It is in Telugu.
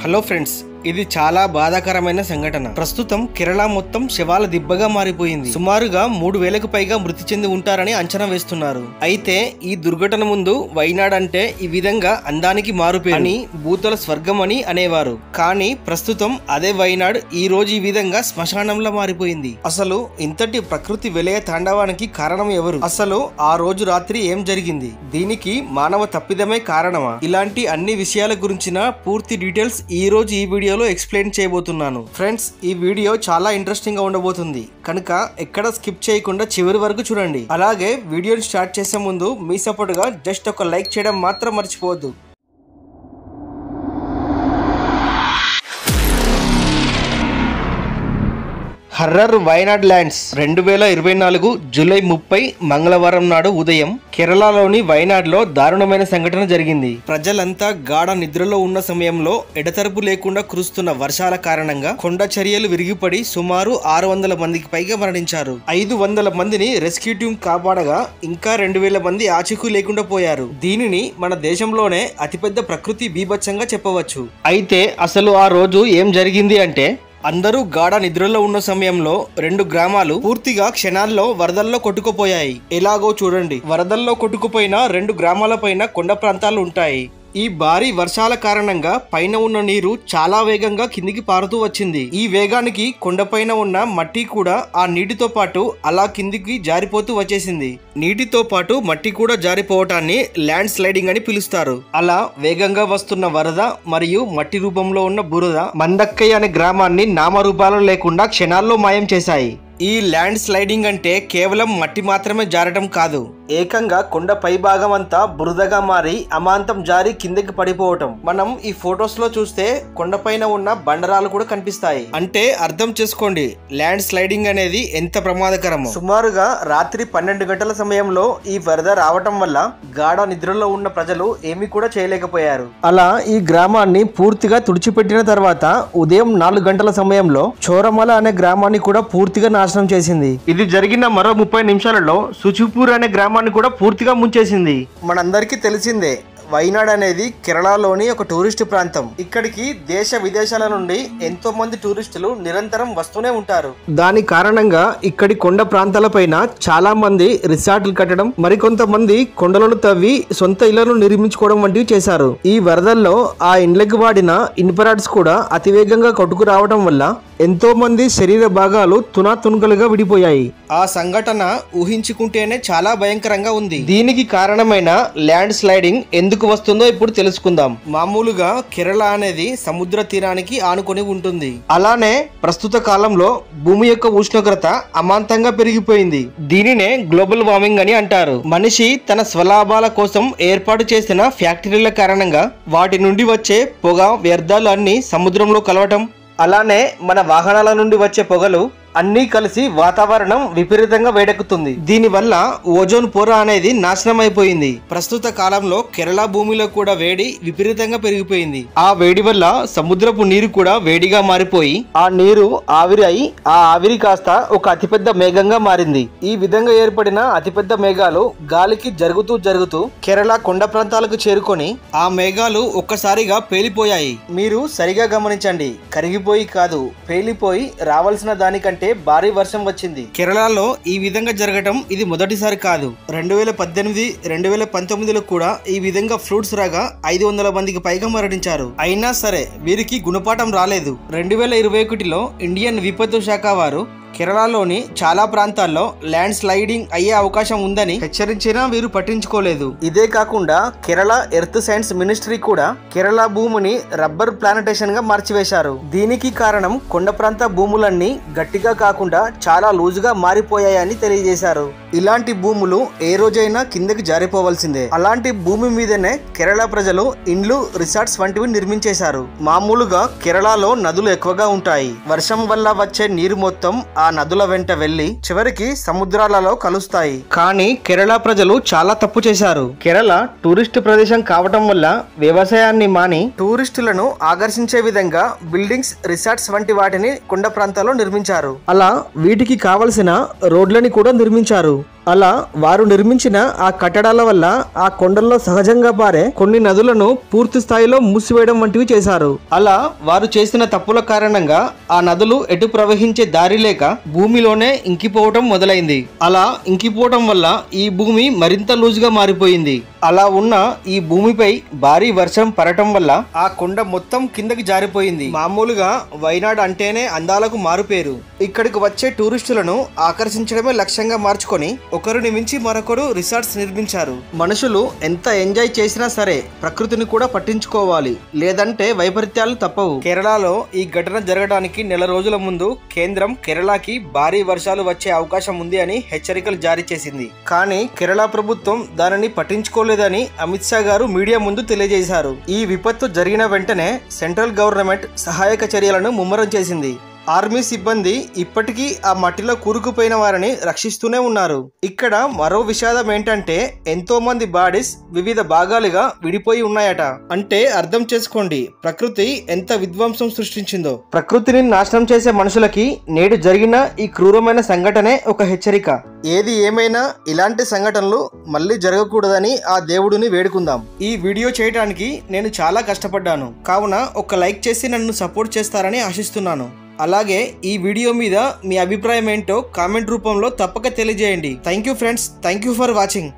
హలో ఫ్రెండ్స్, ఇది చాలా బాధాకరమైన సంఘటన. ప్రస్తుతం కేరళ మొత్తం శవాల దిబ్బగా మారిపోయింది. సుమారుగా 3000కు పైగా మృతి చెంది ఉంటారని అంచనా వేస్తున్నారు. అయితే ఈ దుర్ఘటన ముందు వైనాడ్ అంటే ఈ విధంగా అందానికి మారుపేరు అని, భూతల స్వర్గం అని అనేవారు. కానీ ప్రస్తుతం అదే వైనాడ్ ఈ రోజు ఈ విధంగా శ్మశానంలో మారిపోయింది. అసలు ఇంతటి ప్రకృతి విలయ తాండవానికి కారణం ఎవరు? అసలు ఆ రోజు రాత్రి ఏం జరిగింది? దీనికి మానవ తప్పిదమే కారణమా? ఇలాంటి అన్ని విషయాల గురించిన పూర్తి డీటెయిల్స్ ఈ రోజు ఈ వీడియోలో ఎక్స్ప్లెయిన్ చేయబోతున్నాను. ఫ్రెండ్స్, ఈ వీడియో చాలా ఇంట్రెస్టింగ్ గా ఉండబోతుంది కనుక ఎక్కడ స్కిప్ చేయకుండా చివరి వరకు చూడండి. అలాగే వీడియోని స్టార్ట్ చేసే ముందు మీ సపోర్ట్ గా జస్ట్ ఒక లైక్ చేయడం మాత్రం మర్చిపోవద్దు. హర్రర్ వైనాడ్ ల్యాండ్స్ 2024 జూలై 30 మంగళవారం నాడు ఉదయం కేరళలోని వైనాడ్ లో దారుణమైన సంఘటన జరిగింది. ప్రజలంతా గాఢ నిద్రలో ఉన్న సమయంలో ఎడతెరపు లేకుండా కురుస్తున్న వర్షాల కారణంగా కొండ చర్యలు విరిగిపడి సుమారు 600 మందికి పైగా మరణించారు. 500 మందిని రెస్క్యూ టీం కాపాడగా ఇంకా 2000 మంది ఆచూకీ లేకుండా పోయారు. దీనిని మన దేశంలోనే అతిపెద్ద ప్రకృతి బీభత్సంగా చెప్పవచ్చు. అయితే అసలు ఆ రోజు ఏం జరిగింది అంటే, అందరూ గాఢ నిద్రలో ఉన్న సమయంలో 2 గ్రామాలు పూర్తిగా క్షణాల్లో వరదల్లో కొట్టుకుపోయాయి. ఎలాగో చూడండి. వరదల్లో కొట్టుకుపోయిన 2 గ్రామాల పైన కొండ ప్రాంతాలు ఉంటాయి. ఈ భారీ వర్షాల కారణంగా పైన ఉన్న నీరు చాలా వేగంగా కిందికి పారుతూ వచ్చింది. ఈ వేగానికి కొండపైన ఉన్న మట్టి కూడా ఆ నీటితో పాటు అలా కిందికి జారిపోతూ వచ్చేసింది. నీటితో పాటు మట్టి కూడా జారిపోవటాన్ని ల్యాండ్ స్లైడింగ్ అని పిలుస్తారు. అలా వేగంగా వస్తున్న వరద మరియు మట్టి రూపంలో ఉన్న బురద మందక్కయ్య అనే గ్రామాన్ని నామరూపాలు లేకుండా క్షణాల్లో మాయం చేశాయి. ఈ ల్యాండ్ స్లైడింగ్ అంటే కేవలం మట్టి మాత్రమే జారడం కాదు, ఏకంగా కొండ పై భాగం అంతా బురదగా మారి అమాంతం జారి కిందకి పడిపోవటం. మనం ఈ ఫొటోస్ లో చూస్తే కొండపైన ఉన్న బండరాలు కూడా కనిపిస్తాయి. అంటే అర్థం చేసుకోండి ల్యాండ్ స్లైడింగ్ అనేది ఎంత ప్రమాదకరమో. సుమారుగా రాత్రి 12 గంటల సమయంలో ఈ వరద రావటం వల్ల గాఢ నిద్రలో ఉన్న ప్రజలు ఏమీ కూడా చేయలేకపోయారు. అలా ఈ గ్రామాన్ని పూర్తిగా తుడిచిపెట్టిన తర్వాత ఉదయం 4 గంటల సమయంలో చోరమల అనే గ్రామాన్ని కూడా పూర్తిగా నాశనం చేసింది. ఇది జరిగిన మరో 30 నిమిషాలలో సుచిపూర్ అనే గ్రామాన్ని కూడా పూర్తిగా ముంచేసింది. మనందరికీ తెలిసిందే, వైనాడ్ అనేది కేరళలోని ఒక టూరిస్ట్ ప్రాంతం. ఇక్కడికి దేశ విదేశాల నుండి ఎంతో మంది టూరిస్టులు నిరంతరం వస్తూనే ఉంటారు. దాని కారణంగా ఇక్కడి కొండ ప్రాంతాలపైన చాలా మంది రిసార్ట్లు కట్టడం, మరికొంతమంది కొండలను తవ్వి సొంత ఇళ్లను నిర్మించుకోవడం వంటివి చేశారు. ఈ వరదల్లో ఆ ఇండ్లకు వాడిన ఇన్ఫరాడ్స్ కూడా అతివేగంగా కొట్టుకు రావడం వల్ల ఎంతో మంది శరీర భాగాలు తునాతునకలుగా విడిపోయాయి. ఆ సంఘటన ఊహించుకుంటేనే చాలా భయంకరంగా ఉంది. దీనికి కారణమైన ల్యాండ్ స్లైడింగ్ ఎందుకు వస్తుందో ఇప్పుడు తెలుసుకుందాం. మామూలుగా కేరళ అనేది సముద్ర తీరానికి ఆనుకొని ఉంటుంది. అలానే ప్రస్తుత కాలంలో భూమి యొక్క ఉష్ణోగ్రత అమాంతంగా పెరిగిపోయింది. దీనినే గ్లోబల్ వార్మింగ్ అని అంటారు. మనిషి తన స్వలాభాల కోసం ఏర్పాటు చేసిన ఫ్యాక్టరీల కారణంగా వాటి నుండి వచ్చే పొగ వ్యర్థాలు అన్ని సముద్రంలో కలవటం, అలానే మన వాహనాల నుండి వచ్చే పొగలు అన్నీ కలిసి వాతావరణం విపరీతంగా వేడెక్కుతుంది. దీనివల్ల ఓజోన్ పొర అనేది నాశనం అయిపోయింది. ప్రస్తుత కాలంలో కేరళ భూమిలో కూడా వేడి విపరీతంగా పెరిగిపోయింది. ఆ వేడి వల్ల సముద్రపు నీరు కూడా వేడిగా మారిపోయి ఆ నీరు ఆవిరి అయి ఆ ఆవిరి కాస్త ఒక అతిపెద్ద మేఘంగా మారింది. ఈ విధంగా ఏర్పడిన అతిపెద్ద మేఘాలు గాలికి జరుగుతూ కేరళ కొండ ప్రాంతాలకు చేరుకొని ఆ మేఘాలు ఒక్కసారిగా పేలిపోయాయి. మీరు సరిగా గమనించండి, కరిగిపోయి కాదు, పేలిపోయి రావాల్సిన దానికంటే భారీ వర్షం వచ్చింది. కేరళలో ఈ విధంగా జరగటం ఇది మొదటిసారి కాదు. 2018, 2019లో కూడా ఈ విధంగా ఫ్లూడ్స్ రాగా 500 మందికి పైగా మరణించారు. అయినా సరే వీరికి గుణపాఠం రాలేదు. 2021లో ఇండియన్ విపత్తు శాఖ వారు కేరళలోని చాలా ప్రాంతాల్లో ల్యాండ్ స్లైడింగ్ అయ్యే అవకాశం ఉందని హెచ్చరించినా వీరు పట్టించుకోలేదు. ఇదే కాకుండా కేరళ ఎర్త్ సైన్స్ మినిస్ట్రీ కూడా కేరళ భూమిని రబ్బర్ ప్లాంటేషన్ గా మార్చివేశారు. దీనికి కారణం కొండ ప్రాంత భూములన్నీ గట్టిగా కాకుండా చాలా లూజుగా మారిపోయాయని తెలియజేశారు. ఇలాంటి భూములు ఏ రోజైనా కిందకి జారిపోవాల్సిందే. అలాంటి భూమి మీదనే కేరళ ప్రజలు ఇండ్లు, రిసార్ట్స్ వంటివి నిర్మించేశారు. మామూలుగా కేరళలో నదులు ఎక్కువగా ఉంటాయి. వర్షం వల్ల వచ్చే నీరు మొత్తం ఆ నదుల వెంట వెళ్లి చివరికి సముద్రాలలో కలుస్తాయి. కానీ కేరళ ప్రజలు చాలా తప్పు చేశారు. కేరళ టూరిస్ట్ ప్రదేశం కావటం వల్ల వ్యవసాయాన్ని మాని టూరిస్టులను ఆకర్షించే విధంగా బిల్డింగ్స్, రిసార్ట్స్ వంటి వాటిని కొండ ప్రాంతాల్లో నిర్మించారు. అలా వీటికి కావలసిన రోడ్లని కూడా నిర్మించారు. అలా వారు నిర్మించిన ఆ కట్టడాల వల్ల ఆ కొండల్లో సహజంగా పారే కొన్ని నదులను పూర్తి స్థాయిలో మూసివేయడం వంటివి చేశారు. అలా వారు చేసిన తప్పుల కారణంగా ఆ నదులు ఎటు ప్రవహించే దారి లేక భూమిలోనే ఇంకిపోవటం మొదలైంది. అలా ఇంకిపోవటం వల్ల ఈ భూమి మరింత లూజుగా మారిపోయింది. అలా ఉన్న ఈ భూమిపై భారీ వర్షం పడటం వల్ల ఆ కొండ మొత్తం కిందకి జారిపోయింది. మామూలుగా వైనాడ్ అంటేనే అందాలకు మారుపేరు. ఇక్కడికి వచ్చే టూరిస్టులను ఆకర్షించడమే లక్ష్యంగా మార్చుకొని ఒకరిని మించి మరొకరు రిసార్ట్స్ నిర్మించారు. మనుషులు ఎంత ఎంజాయ్ చేసినా సరే ప్రకృతిని కూడా పట్టించుకోవాలి, లేదంటే వైపరీత్యాలు తప్పవు. కేరళలో ఈ ఘటన జరగడానికి నెల రోజుల ముందు కేంద్రం కేరళకి భారీ వర్షాలు వచ్చే అవకాశం ఉంది అని హెచ్చరికలు జారీ చేసింది. కానీ కేరళ ప్రభుత్వం దానిని పట్టించుకోలేదని అమిత్ షా గారు మీడియా ముందు తెలియజేశారు. ఈ విపత్తు జరిగిన వెంటనే సెంట్రల్ గవర్నమెంట్ సహాయక చర్యలను ముమ్మరం చేసింది. ఆర్మీ సిబ్బంది ఇప్పటికీ ఆ మట్టిలో కూరుకుపోయిన వారిని రక్షిస్తూనే ఉన్నారు. ఇక్కడ మరో విషాదం ఏంటంటే ఎంతో మంది బాడీస్ వివిధ భాగాలుగా విడిపోయి ఉన్నాయట. అంటే అర్థం చేసుకోండి ప్రకృతి ఎంత విధ్వంసం సృష్టించిందో. ప్రకృతిని నాశనం చేసే మనుషులకి నేడు జరిగిన ఈ క్రూరమైన సంఘటనే ఒక హెచ్చరిక. ఏది ఏమైనా ఇలాంటి సంఘటనలు మళ్ళీ జరగకూడదని ఆ దేవుడిని వేడుకుందాం. ఈ వీడియో చేయడానికి నేను చాలా కష్టపడ్డాను, కావున ఒక లైక్ చేసి నన్ను సపోర్ట్ చేస్తారని ఆశిస్తున్నాను. అలాగే ఈ వీడియో మీద మీ అభిప్రాయం ఏంటో కామెంట్ రూపంలో తప్పక తెలియజేయండి. Thank you friends, thank you for watching.